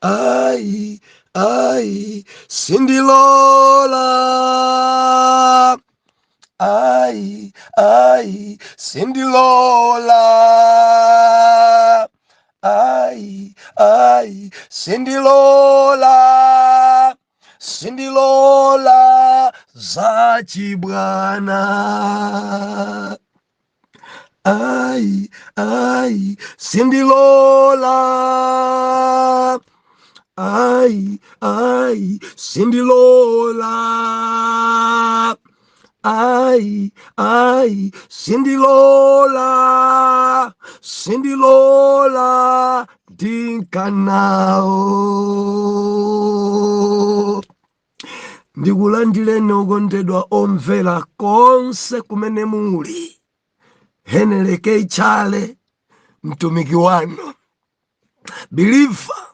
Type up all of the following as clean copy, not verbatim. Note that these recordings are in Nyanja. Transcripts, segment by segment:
ai, ai, sindilola. Ai, ai, sindilola. Ai, ai, sindilola. Sindilola zachibwana. Ai, ai, sindilola. Ai, ai, sindilola. Ai, ai, sindilola. Sindilola dinkanao. Ndikulandileni okondedwa omvera konse kumene muli. Heneleke ichale mtumiki wanu believer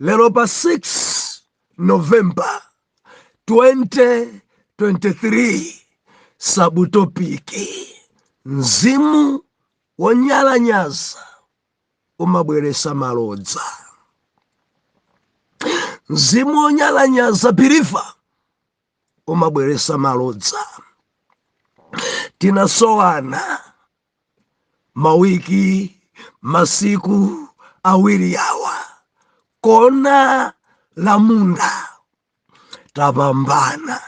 lero pa 6 November 2023 sabutopiki mzimu wonyalanyaza umabweresa malodza. Mzimu wonyalanyaza believer umabweresa malodza. Tinasowana mawiki masiku awiri yawa kona la munda tapambana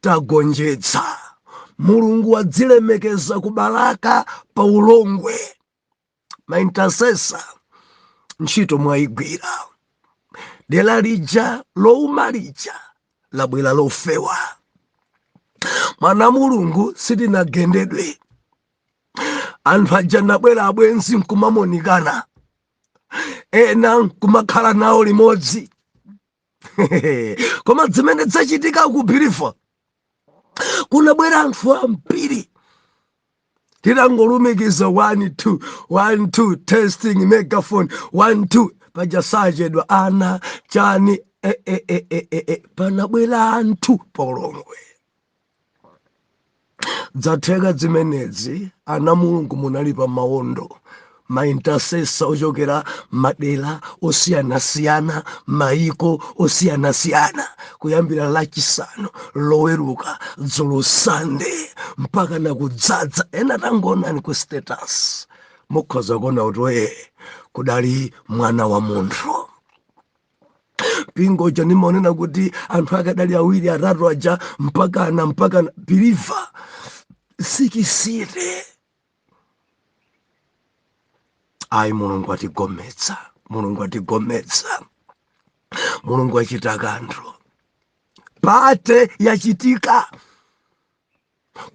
tagonjetsa. Mulungu wadzilemekeza kubalaka pa ulongwe maintasesa ntchito mwaigwira. Dela lija louma lija labwera lofewa. Mwana Mulungu sitinagendedwe. Anthu aja nabwera abwenzi nkumamonikana, ena nkumakhala nawo limodzi. Koma zimene zachitika kubhilifa kunabwera anthu ambiri. Tidangolumikiza 1 2 1 2 testing megaphone 1 2 paja sajedwa ana chani panabwera anthu polongwe. Zatheka zimenezi ana Mulungu munali pa mawondo maintasesa ochokera madera osiyanasiyana maiko osiyanasiyana kuyambira lachisanu loweruka dzulo Sunday mpaka nakudzadza. Ena tangonani ku status mukhoza kuona kuti kudali mwana wa munthu. Pingo ja nimaonena kuti anthu akadali awiri atatu aja mpaka believer sikisire. Ai, Mulungu atigometsa, Mulungu atigometsa, Mulungu achita kanthu. Pate yachitika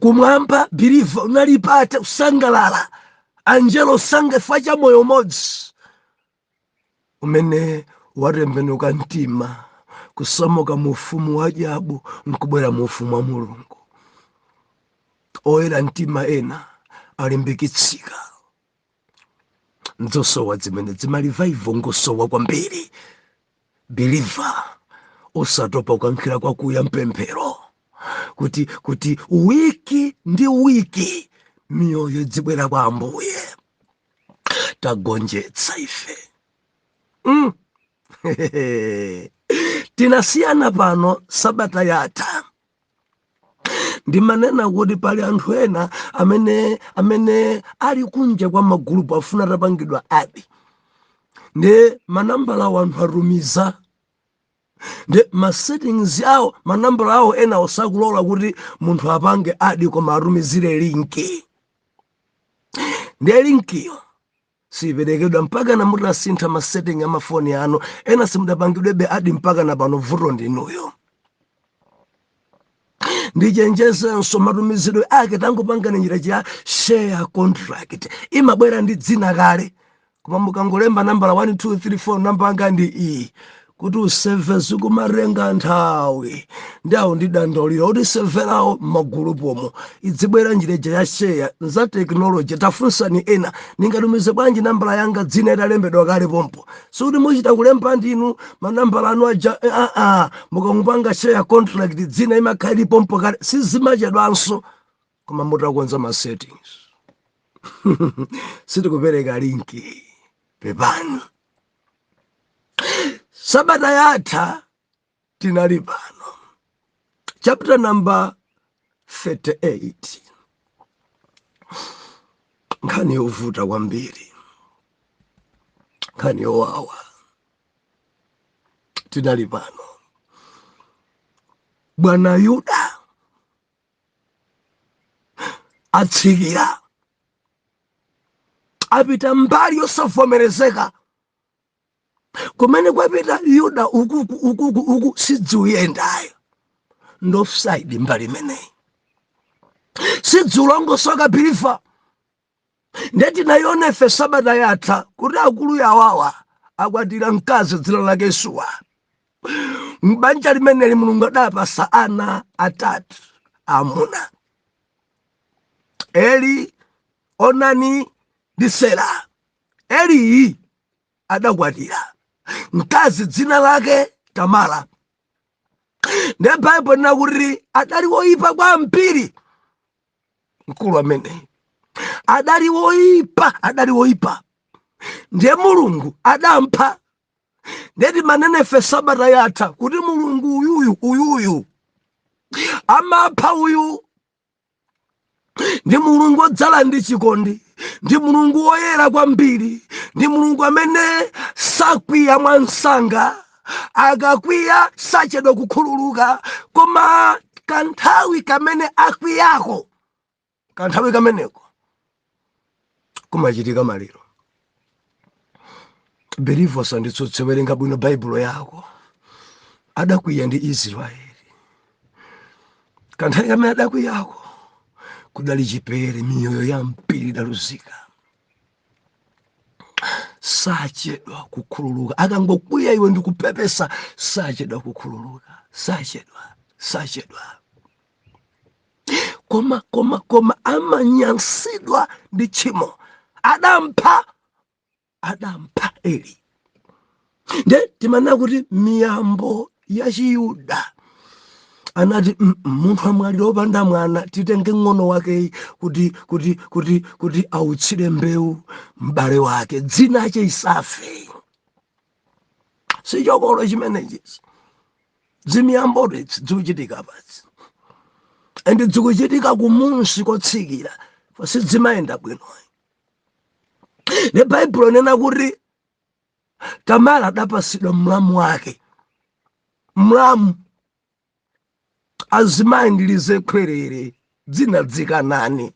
kumwamba, believer unali pate usangalala. Angelo sangefa cha moyo modzi umene watembenuka mtima kusamuka mu ufumu wa ajabu nkubwera mu ufumu wa Mulungu. Oyera mtima ena alimbikitsika. Nzosowa zimene zimaliva ngosowa kwambiri. Believer osatopa kukankhira kwakuya mpemphero kuti wiki ndi wiki miyoyo dzibwera kwa Ambuye. Tagonjetsa ife. Tinasiyana pano sabata yatha. Ndimanena kuti pali anthu ena amene ali kunja kwa magulupu afuna tapangidwa adi. Ndi manambala wa anthu arumiza. Ndi ma settings yawo manambala awo ena osakulola kuti munthu apange adi koma arumizire linki. Ndi linkiyo siperekedwa mpaka na mutasintha ma setting ama phone anu. Ena simudapangidwebe adi mpaka na pano vuto ndinuyo. Ndichenjesenso matumizidwe ake tangopanga njira ya share contract. Imabwera ndi dzina kale. Koma mukangolemba nambala 1 2 3 4 namba anga ndi iyi. Kuti useve zikumarenga nthawi. Ndawo ndidandaulira kuti severawo magulupu omo. Idzibwera njira ya share za technology. Tafunsani ena ningatumize bwanji nambala yanga dzina italembedwa kale pompo. Suti muchita kulemba ndinu manambala anu aja mukangopanga share contract dzina imakhali pompo kale sizimachedwanso koma mutakonza ma settings. Sitikupereka linki pepani. Sabata yatha tinali pano. Chapter number 38. Nkhani yovuta kwambiri, nkhani yowawa. Tinali pano. Bwana Yuda atsikira apita mbali yosavomerezeka, kumene kwapita Yuda uku sidziuyendayo ndi offside mbali imeneyi, sidziulongosoka bilifa. Ndeti nayona ife sabata yatha kuti akulu yawawa akwatira mkazi dzina lake Yesuwa. M'banja limeneli Mulungu adapasa ana atatu amuna, Eli, Onani ndi Sela. Eli adakwatira mkazi dzina lake Tamara. Ndiye Bible linakuti adali woyipa kwambiri mkulu amene, adali woyipa. Ndiye Mulungu adampha. Ndeti manenefe sabata yatha kuti Mulungu uyuyu amapha uyu. Ndi Mulungu wodzala ndi chikondi, ndi Mulungu woyera kwambiri, ndi Mulungu amene sakwiya mwansanga, akakwiya sachedwa kukhululuka. Koma kanthawi kamene akwiyako, kanthawi kameneko kumachitika maliro. Believers anditsotse werenga bwino Bible yako. Adakwiya ndi Israeli. Kanthawi kamene adakwiyako kudali chipere, miyoyo ya mpiri idaluzika. Sachedwa kukhululuka. Akangokwiya iwe ndikupepesa, sachedwa kukhululuka. Sachedwa. Koma amanyansidwa ndi tchimo. Adampha Eli. Nde timana kuti miyambo ya Chiyuda anati munthu amwalira opanda mwana titenge ng'ono wake kuti autsire mbewu m'bale wake, dzina ache isafe. Sichokolo chimenechi. Zimiyambo zikuchitika pasi, ende zikuchitika kumunsi kotsikira, sizimayenda bwino. Ne Bible nena kuti Tamara adapasidwa mlamu wake. Mlamu azimayi ndilize kwerere dzina dzikanani.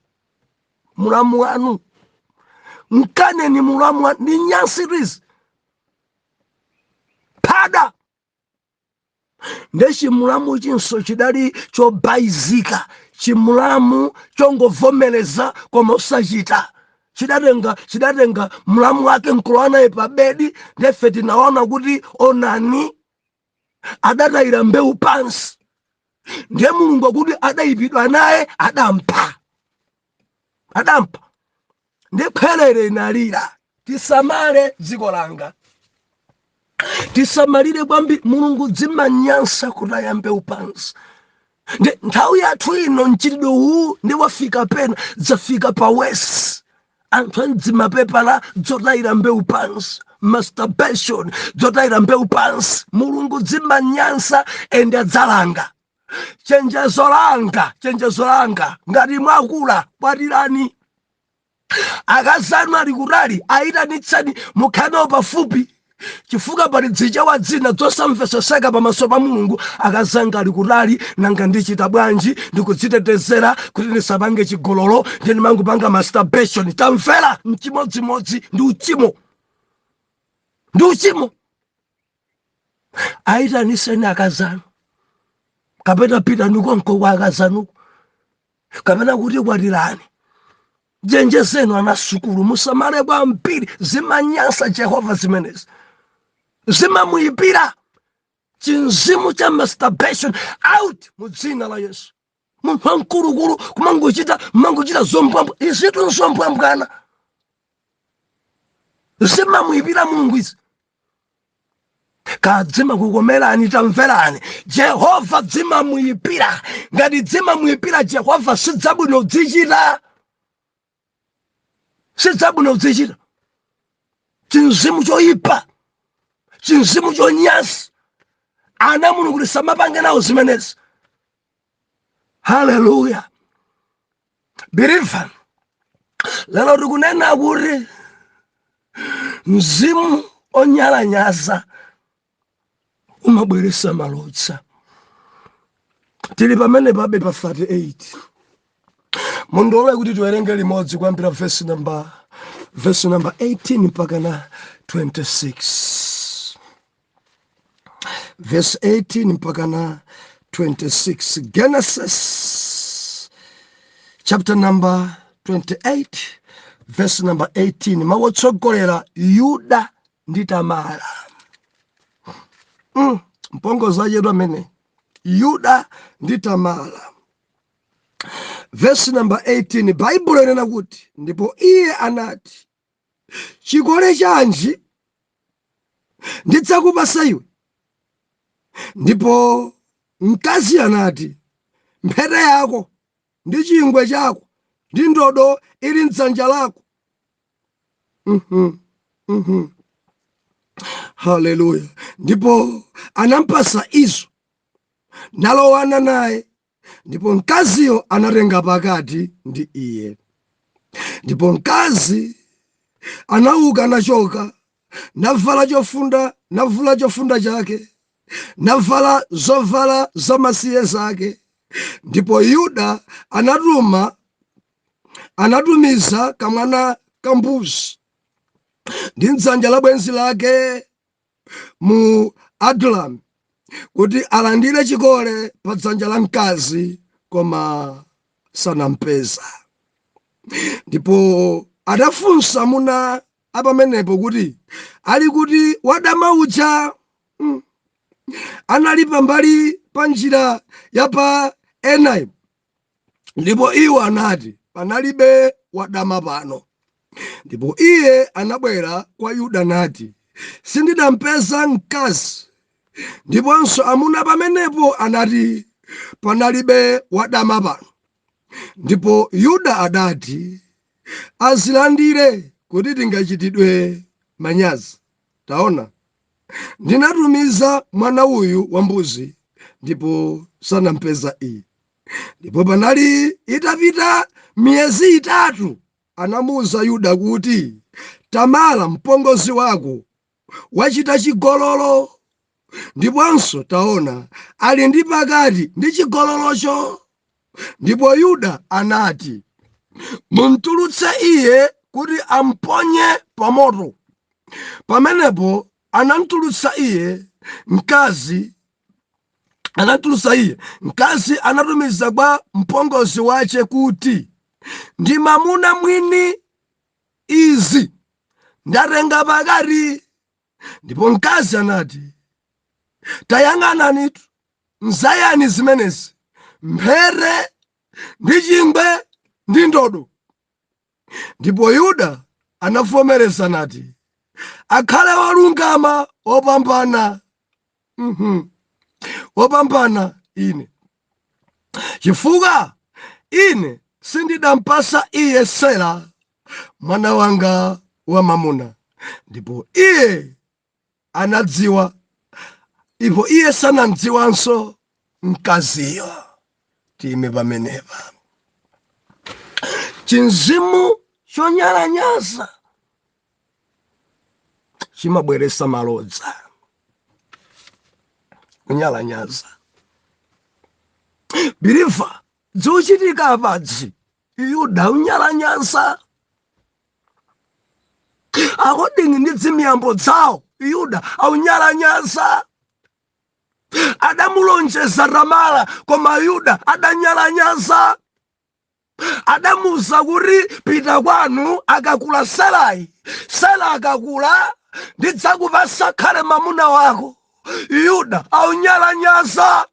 Mlamu wanu mkane ni mlamu wanu ni nyansirizi pada. Ndechi mlamu chinso chidali chobayizika, chimulamu chongovomereza koma usachita. Chidatenga mlamu wake nkulowana ipa bedi. Ndefe tinaona kuti Onani adatayira mbewu pansi. Ndiye Mulungu kuti adayipidwa naye adampha. Ndiye kwerere inalira. Tisamale dziko langa, tisamalire kwambiri. Mulungu dzimanyansa kutaya mbewu pansi. Nde nthawi yathu ino mchitidwe uwu ndi wafika pena, zafika pa wesi. Anthu andzimapepala dzotayira mbewu pansi, masturbation, dzotayira mbewu pansi. Mulungu dzimanyansa ende adzalanga. Chenjezo langa ngati mwakula kwatirani. Akazanu ali kutali ayitanitsani mukhale pafupi, chifukwa pali dzija wa dzina zosamveseseka pamaso pa Mulungu. Akazanga ali kutali, nanga ndichita bwanji ndikudzitetezera kuti ndisapange chigololo, ndimangopanga masturbation. Tamvera mchimodzimodzi ndi uchimo. Ayitaniseni akazanu, kapena pita ndikonko kwa akazanu, kapena kuti kwatirani. Jenjezenu anasukulu, musamale kwambiri. Zimanyansa Jehova zimenezi, zimamuyipira. Chinzimu cha masturbation out mudzina la Yesu. Munthu wankulukulu kumangochita zombwambwa. Izitu nzombwambwana zimamuyipira Mulungu izi. Kadzima kukomerani, tamverani. Jehova dzimamuyipira. Ngati dzimamuyipira Jehova sidzabwino dzichita. Chinzimu choyipa chinzimu chonyasa ana mulungu kuti samapange nawo zimenezi. Haleluya. Believer, lero tikunena kuti mzimu onyalanyaza umabweresa malodza. Tili pamene pabe pa 38. Mundole kuti tiwerenge limodzi kuyambira verse number 18 mpaka na 26. Verse 18 mpaka na 26. Genesis chapter number 28 verse number 18. Mawotsogolera Yuda ndi Tamara. Mpongozi achedu amene Yuda ndi Tamara. Verse number 18, Bible inena kuti ndipo iye anati, chikole chanji ndidzakupasa iwe? Ndipo mkazi anati, mphete yako ndi chingwe chako ndi ndodo ili m'dzanja lako. Haleluya. Ndipo anampasa izo nalowana naye. Ndipo mkaziyo anatenga pakati ndi iye. Ndipo mkazi anauka nachoka, navala chofunda chake, navala zovala zamasiye zake. Ndipo Yuda anatumiza kamwana kambuzi ndi m'dzanja la bwenzi lake mu Adulamu kuti alandire chikole pa dzanja la mkazi, koma sanampeza. Ndipo adafunsa muna apamenepo kuti ali kuti wadama uja anali pambali pa njira ya pa Enaimu. Ndipo iwo anati, panalibe wadama pano. Ndipo iye anabwera kwa Yuda nati, sindidampeza mkazi. Ndiponso amuna pamenepo anati, panalibe wadama pano. Ndipo Yuda adati, azilandire kuti tingachitidwe manyazi. Taona, ndinatumiza mwana uyu wambuzi, ndipo sanampeza iye. Ndipo panali itapita miyezi 3, anamuwuza Yuda kuti, Tamara mpongozi wako wachita chigololo. Ndiponso taona, ali ndi pakati ndi chigololocho. Ndipo Yuda anati, mumtulutse iye kuti amponye pa moto. Pamenepo anamtulutsa iye. Mkazi anatumiza kwa mpongozi wace kuti, ndi mamuna mwini izi ndatenga pakati. Ndipo mkazi anati, tayang'ananitu, nzayani zimenezi, mphete ndi chingwe ndi ndodo? Ndipo Yuda anavomereza nati, akhale walungama opambana ine, chifukwa ine sindidampasa iye Sela mwana wanga wamamuna. Ndipo iye sanamdziwanso mkaziyo. Time pamenepa. Chinzimu chonyalanyaza chimabweresa malodza. Kunyalanyaza. Believer, dzochitika apadzi, Yuda unyalanyaza. According ndi zimiyambo zawo, Yuda aunyalanyaza. Adamulonjeza Tamara, koma Yuda adanyalanyaza. Adamuza kuti pita kwanu akakula Sela akakula ndidzakupasa khale mamuna wako. Yuda aunyalanyaza.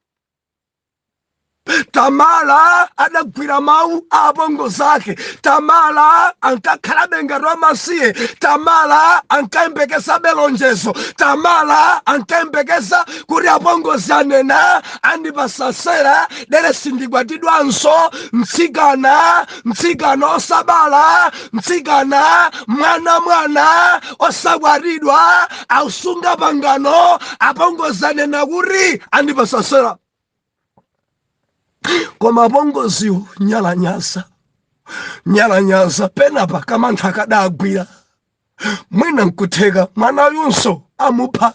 Tamala adagwira mawu abongo zake. Tamala ankakhala bengero amasiye. Tamala ankayembekeza belonjezo. Tamala ankayembekeza kuti abongozi anena andipasasera dere sindikwatidwanso mtsikana osabala, mtsikana mwana osabwaridwa ausunga pangano. Abongozi anena kuti andipasasera. Koma bongoziwo nyalanyaza penapa kamantha kadagwira. Mwina nkutheka mwana yunso amupha,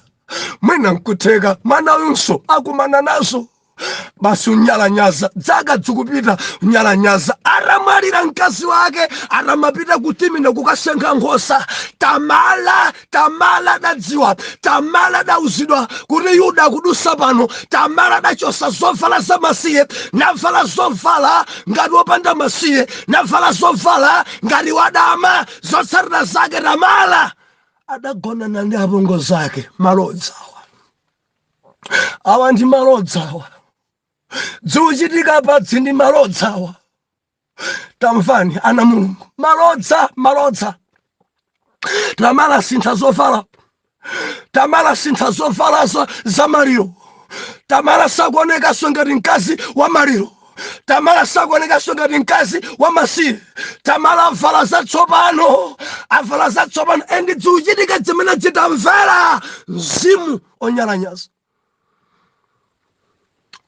mwina nkutheka mwana yunso akumana nazo. Basi unyalanyaza dzaka dzikupita, unyalanyaza aramalira mkazi wake, aramapita kutimina kukasenga nkhosa. Tamala dadziwa, Tamala dauzidwa kuti Yuda kudusa pano. Tamala dachosa zovala za masiye, navala zovala ngati wopanda masiye, navala zovala ngati wadama. Zotsatira zake Tamala adagonana ndi abongo zake. Malodza awa ndi malodza awa. Dzuchitika padzi ndi malodza awa. Tamvani ana Mulungu, malodza. Tamala sintha zovala. Tamala sintha zovala za maliro. Tamala sakuoneka ngati mkazi wa maliro. Tamala sakuoneka ngati mkazi wa masiye. Tamala avala zatsopano, endi dzuchitika zimene zitamvera Mzimu onyalanyaza.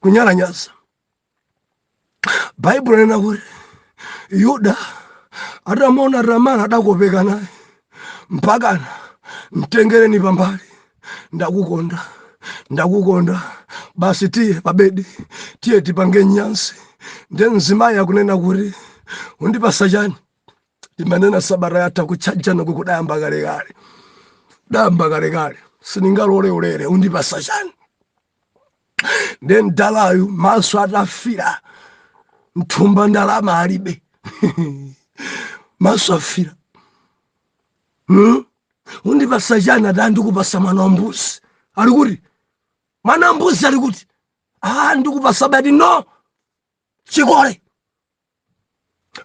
Kunyalanyaza. Bible nena kuti Yuda atamona Tamala adakopeka naye. Mpakana mtengereni pambali, ndakukonda basi tiye pabedi, tiye tipange nyansi. Ndiye mzimayi akunena kuti undipasa chani? Timanena sabata yatha kuchajana kukudayamba kalekale. Siningalole ulere, undipasa chani? Ndiye mdalayu maso atafira, mthumba ndalama alibe. Maso afira. Undipasa chani? Ndikupasa mwana wa mbuzi. Ali kuti mwana wa mbuzi ali kuti ndikupasa badi no chikole.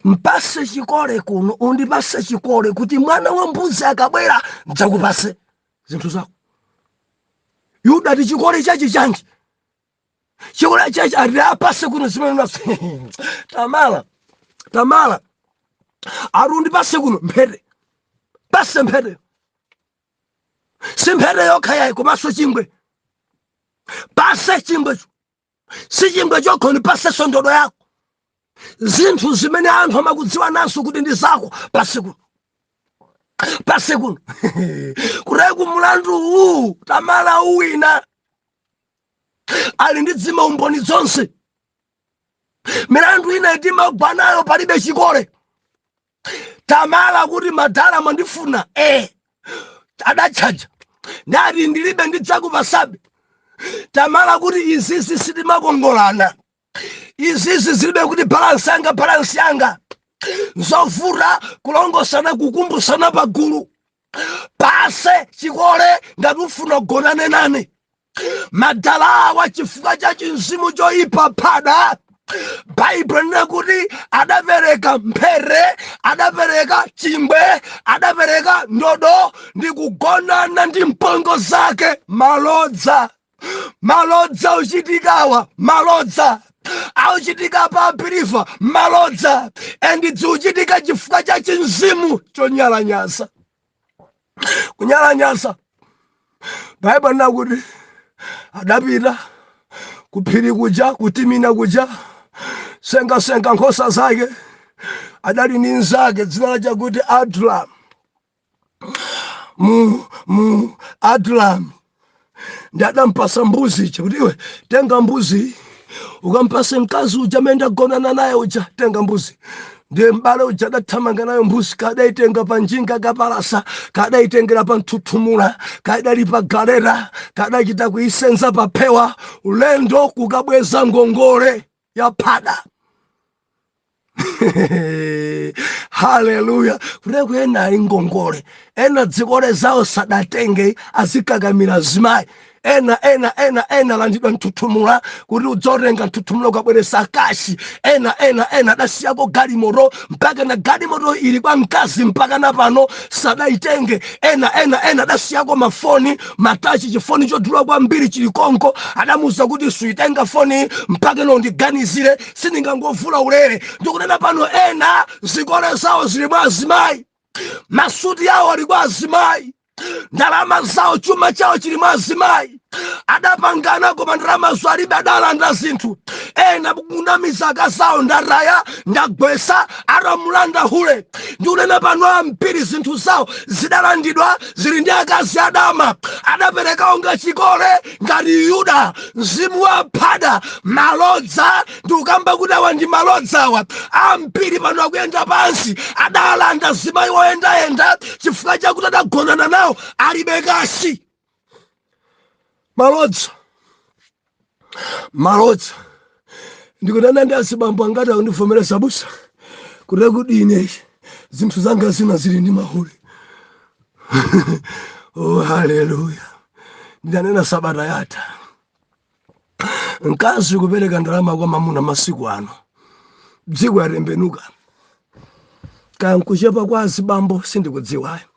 Mpase chikole kuno, undipase chikole kuti mwana wa mbuzi akabwera ndidzakupase zinthu zako. Yuda ndi chikole chachi chanji. Chikole chachi apase kuno zimene naso. Tamala undipase kuno mphete. Pase mphete. Si mphete yokha yayi komanso chingwe. Pase chingwecho. Si chingwe chokha, undipase sondodo yako. Zinthu zimene anthu amakudziwa naso kuti ndi zako, pase kuno. Kureku mulandu uwu Tamala uwina ali ndi dzima umboni zonse. Milandu ina itimagwanayo palibe chikole. Tamala kuti madala mandifuna adachaja ndati ndilibe ndidzakupasabe. Tamala kuti izizi sitimakongolana, izizi zilibe kuti balansi yanga nzovuta kulongosana kukumbusana pagulu. Pase chikole ngati ufuna kugonane nane. Madala awa chifukwa cha chinzimu choyipa pada. Bible nena kuti adapereka mphere, adapereka chingwe, adapereka ndodo ndi kugonana ndi mpongo zake. Malodza uchitikawa, malodza auchitika pa apirifa, malodza endi dziuchitika chifukwa cha chinzimu chonyalanyaza. Kunyalanyaza Bible nena kuti adapita kuphiri kuja, kutimina kuja, senga nkhosa zake. Adali ndi nzake dzina lache kuti Adulam. Adulam ndi adampasa mbuzi ichi kuti iwe tenga mbuzi ukampase mkazi uja amene gonana naye uja, tenga mbuzi. Ndiye m'bale uja adathamanga nayo mbuzi, kadaitenga pa njinga kapalasa, kadaitengera pa mthuthumula, kadali pa galera, kadachita kuisenza pa phewa, ulendo kukabweza ngongole ya pada. Haleluya. Kureku ena ali ngongole, ena dzikole zawo sadatenge azikakamira zimayi, ena landidwa mtutumula kuti udzorenga mtutumula ukabweresa kashi ena adasiyako galimoto mpaka na galimoto ili kwa mkazi mpaka na pano sadaitenge ena adasiyako mafoni matachi chifoni chodula kwa mbiri chilikonko adamuza kuti suitenga foni mpaka no ndiganizire siningangovula ulere ndikunena pano ena zikole zawo zili mwa azimayi masuti yawo ali kwa azimayi ndalama zawo chuma chawo chili mwa azimayi adapangana koma ndalama zo alibe adalanda zinthu ena kunamiza akazawo ndaraya ndagwesa atamulanda hule ndikunena pano ambiri zinthu zawo zidalandidwa zili ndi akazi adama adaperekawo ngachikole ngati Yuda mzimu waphada malodza ndikukamba kuti awa ndi malodzawa ambiri pano akuyenda pansi adalanda zimayi woyendayenda chifukwa chakuti adagonana nawo alibe kashi malodza ndikunena ndi azibambo angati akundivomereza busa kuti kuti ine zinthu zanga zina zili ndi mahule oh haleluya ndanena sabata yatha mkazi kupereka ndalama kwa mamuna masiku ano dziko yatembenuka kankuchepa kwa azibambo sindikudziwayo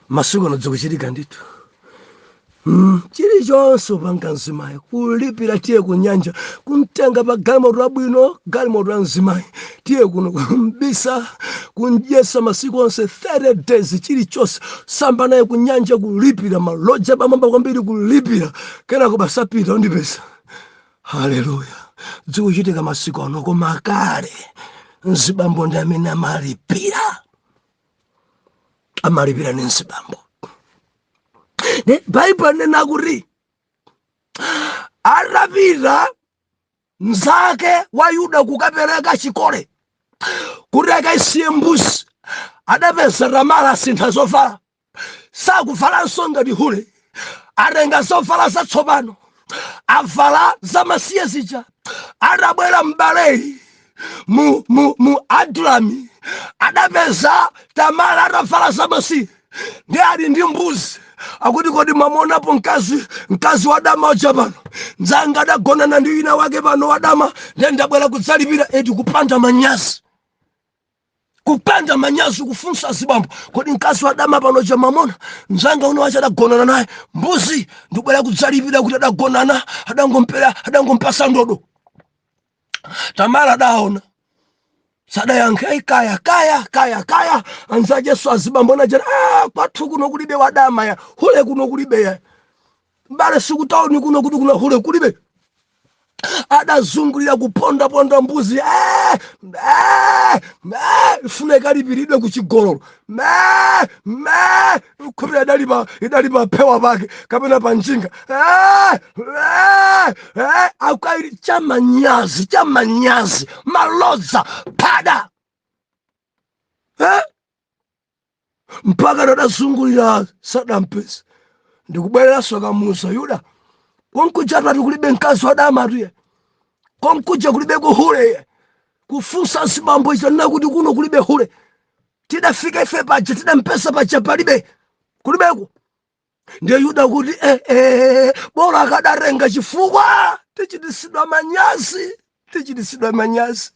masiku ano dzikuchitika ndithu chilichonse upanga mzimayi kulipira tiye kunyanja kumtenga pa galimoto abwino galimoto ya mzimayi tiye kuno kumbisa kunjesa masiku onse 30 days chilichonse samba naye kunyanja kulipira maloja pamamba kwambiri kulipira kenako basapita undipesa haleluya dzikuchitika masiku ano koma kale mzibambo ndi amene amalipira ni mzibambo Bible nena kuti adapita mzake wa Yuda kukapereka chikole kuti akaisiye mbuzi adapeza Tamara asintha zovala sakuvalanso ngati hule atenga zovala zatsopano avala zamasiye zija adabwera m'baleyi mu Adulami adapeza Tamara atavala zamasiye ndi ali ndi mbuzi akuti kodi mamuonapo mkazi wadama wacha pano nzanga adagonana ndi wina wake pano wadama ndiye ndabwera kudzalipira eti kupanda manyazi kufunsa zibambo kodi mkazi wadama pano cha mamona nzanga uno wacha adagonana naye mbuzi ndibwera kudzalipira kuti adagonana adangompasa ndodo Tamara adaona sadayankhe kaya anzaje so azibambo na jana kwathu kuno kulibe wadama ya hule kuno kulibe ya mbale sikutaoni kuno kuti kuna hule kulibe adazungulira kuponda mbuzi funeka lipiridwe kuchigololo kupira idalipa pewa pake kapena panjinga akairi chamanyazi malodza pada mpaka adazungulira sadampesa ndikubwerera soka Musa Yuda konkuja tatu kulibe mkazi wadama tuye konkuja kulibe kuhule kufunsa zibambo izo na kuti kuno kulibe hule tidafika ife paja tidampesa paja palibe kulibeko ndiye Yuda kuti bora akadarenga chifukwa tichitisidwa manyazi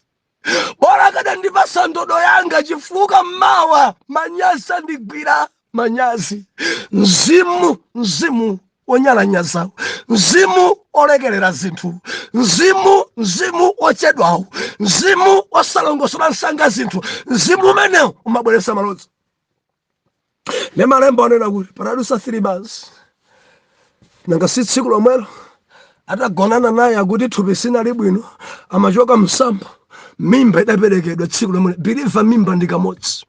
bora akadandipasa ndodo yanga chifukwa mawa manyazi andigwira manyazi mzimu Onyalanyadza mzimu olekerera zinthu mzimu ochedwawo mzimu osalongosola nsanga zinthu mzimu umenewo umabweresa malodzi ne malemba onena kuti paradusa 3 months nanga si tsiku lomwelo atagonana naye akuti thupi sinali bwino amachoka msambo mimba idaperekedwa tsiku lomwelo biliva mimba ndikamodzi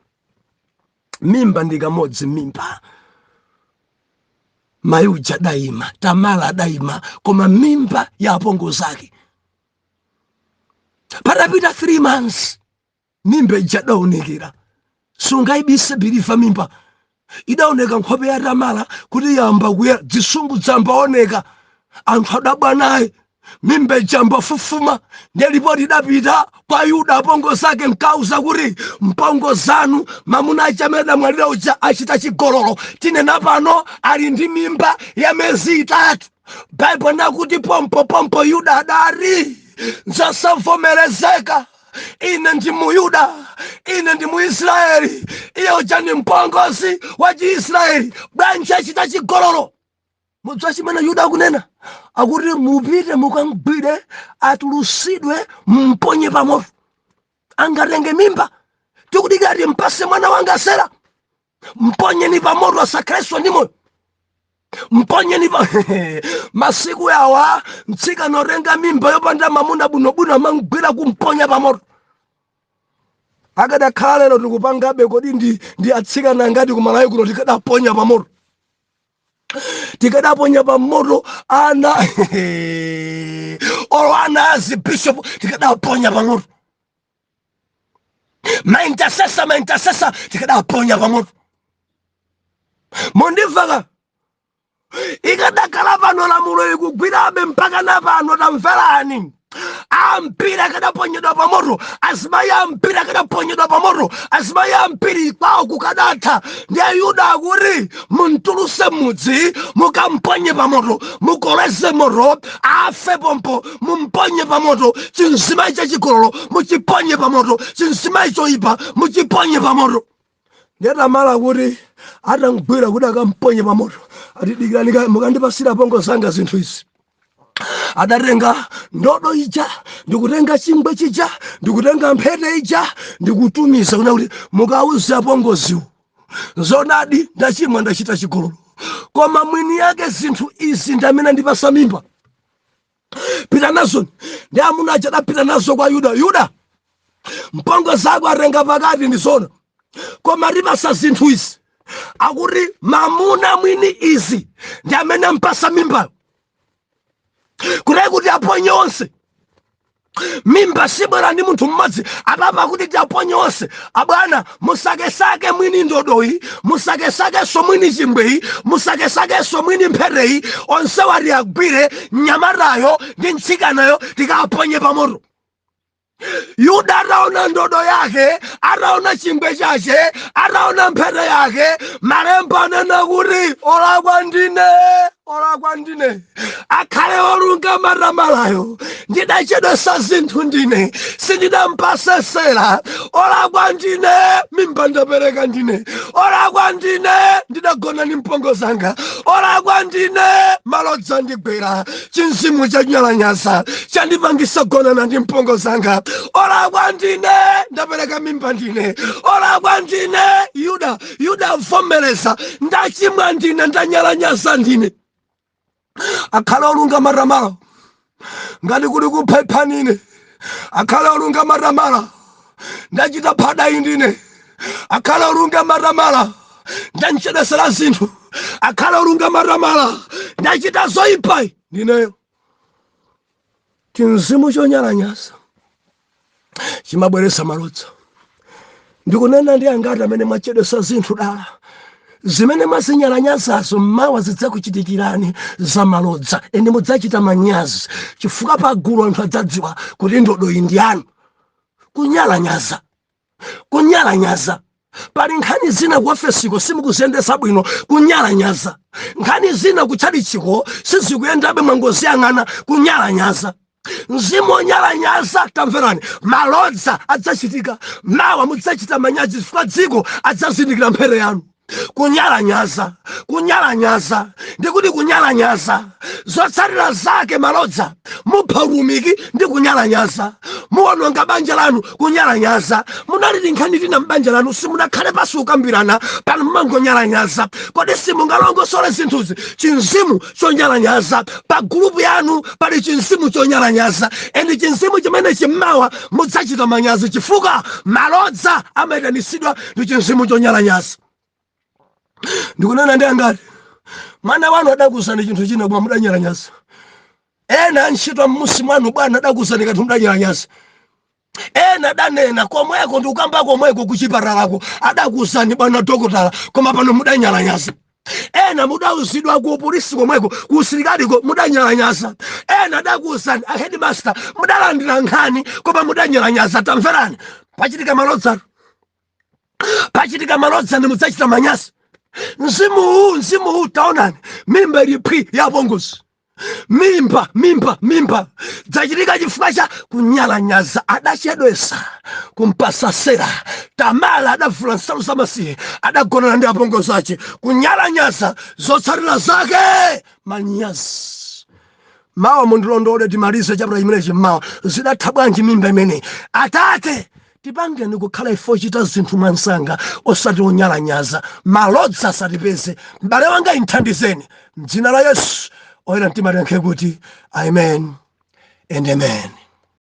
mayuja daima Tamara daima koma mimba ya apongo zake patapita 3 months mimba ijadaonekera sungaibise biliva mimba idaoneka nkhope ya Tamara kuti yamba kuya zisungu zambaoneka anthu adabwa naye mimba jambo fufuma ndipo lidapita kwa Yuda pongo zake nkauza kuti mpongo zanu mamuna achameda mwalira uja achita chigololo tinena pano ali ndi mimba ya miyezi 3. Bible nakuti pompo Yuda adari nzasavomerezeka, ine ndi Muyuda, ine ndi Muisraeli, iye uja ni mpongozi wa Chiisraeli, bwanji achita chigololo. Mudziwa chimene Yuda akunena? Akuti mupite mukangwire atulusidwe mponye pamoto. Angatenge mimba tikudikira mpase mwana wanga Sera, mponye ni pamoto asakreswa ndi moyo. Mponye ni pa masiku yawa mtsika norenga mimba yopanda mamuna bunobuno amangwira kumponya pamoto. Akadakhala lero tikupangabe kodi ndi atsikana ngati kumalawi kuno tikadaponya pamoto. Tikadaponya pamoto ana olo ana azi bishop tikadaponya pamoto. Ma intercessor tikadaponya pamoto. Mondivaka ikadakhala pano lamulo ikugwirabe mpaka napano tamverani. Ampira kadaponyedwa pamoto, asimayi ampira kadaponyedwa pamoto, asimayi ampiri kwawo kukadatha. Ndiye Yuda akuti muntuluse mudzi mukamponye pamoto, mukoleze moto afe pompo, mumponye pamoto. Chinsimayi chachigololo muchiponye pamoto, chinsimayi choyipa muchiponye pamoto. Ndiye tamala kuti atangwira kuti akamponye pamoto, atidikirani mukandipasira pongo zanga zinthu izi. Adatenga ndodo ija, ndikutenga chingwe chija, ndikutenga mphete ija, ndikutumiza kuna kuti mukauza pongoziwo zonadi ndachimwa ndachita chigololo, koma mwini yake zinthu izi ndamene ndipasa mimba. Pita nazo. Ndi amuna aja adapita nazo kwa Yuda. Mpongo zako atenga pakati ndi zona, koma ndipasa zinthu izi. Akuti mamuna mwini izi ndi amene mpasa mimba. Kurai kuti aponye onse. Mimba sibwera ndi munthu mmodzi, apapa kuti tiaponye onse. Abwana musake mwini ndodoyi, musake so mwini chingweyi, musake so mwini mpheteyi, onse wati agwire nyamatayo ndi ntsikanayo tikaponye pamoto. Yuda ataona ndodo yake, ataona chingwe chake, ataona mphete yake, malemba anena kuti olakwa ndine akhale olungama tamalayo, ndidachedwesa zinthu ndine, sindidampasa Sera. Olakwa ndine, mimba ndapereka ndine. Olakwa ndine, ndidagona ndi mpongo zanga. Olakwa ndine, malodza ndigwera, chinzimu chanyalanyaza chandipangisa gonana ndi mpongo zanga. Olakwa ndine, ndapereka mimba ndine. Olakwa ndine. Yuda vomereza, ndachimwa ndine, ndanyalanyaza ndine. Akhala olungama tamala ngati kuli kupempha nine, akhala olungama tamala ndachita phada indine, akhala olungama tamala ndanchedesera zinthu, akhala olungama tamala ndachita zoyipa ndineyo. Chinzimu chonyalanyaza chimabweresa malodza. Ndikunena ndi angati amene mwachedwesa zinthu dala zimene mwazinyalanyazazo mmawa zidzakuchitikirani za malodza, ende mudzachita manyazi chifukwa pa gulu anthu adzadziwa kuti ndodoyi ndi anu. Kunyalanyaza pali nkhani zina ku ofesiko simukuzendesa bwino, kunyalanyaza. Nkhani zina kutchalichiko sizikuyendabe mwangozi yang'ana, kunyalanyaza. Mzimu onyalanyaza tamverani, malodza adzachitika, mawa mudzachita manyazi chifukwa dziko adzazindikira mphere yanu. Kunyalanyaza ndikuti kunyalanyaza zotsatira zake malodza, mupha ulumiki ndi kunyalanyaza, muwononga banja lanu kunyalanyaza. Munaliti nkhani tina mbanja lanu simunakhale pasi ukambirana pano mmangonyalanyaza. Kodi simungalongosole zinthuzi? Chinzimu chonyalanyaza pa gulupu yanu pali chinzimu chonyalanyaza, ende chinzimu chimene chimmawa mudzachita manyazi chifukwa malodza amayitanisidwa ndi chinzimu chonyalanyaza. Ndikunena ndi angati mwana wanu adakusani chinthu china koma mudanyalanyaza. Ena antchito mmusi mwanu bwana adakusani kanthu mudanyalanyaza. Ena adanena komweko ndi ukamba komweko kuchiparalako adakusani bwana dokotala koma pano mudanyalanyaza. ena mudauzidwa ku polisi komweko ku usilikali mudanyalanyaza, ena dakuusani a headmaster mudalandira nkhani koma mudanyalanyaza. Tamverani, pachitika malodza, pachitika malodza ndi mudzachita manyazi. Mzimu huu taonani, mimba iliphi ya bongozi, mimba dzachitika chifukwa cha kunyalanyaza. Adachedwesa kumpasa Sera, Tamala adavula nsalu zamasiye, adagonana ndi abongozi ache. Kunyalanyaza zotsatira zake manyazi. Mawa mundilondole timalize chapter chimenechi mawa. Zidatha bwanji mimba imene? Atate tipangeni kukhala ifo chita zinthu mwansanga osati onyalanyaza. Malodza asatipeze. M'bale wanga inthandizeni m'dzina la Yesu oyera mtima tiyankhe kuti amen and amen.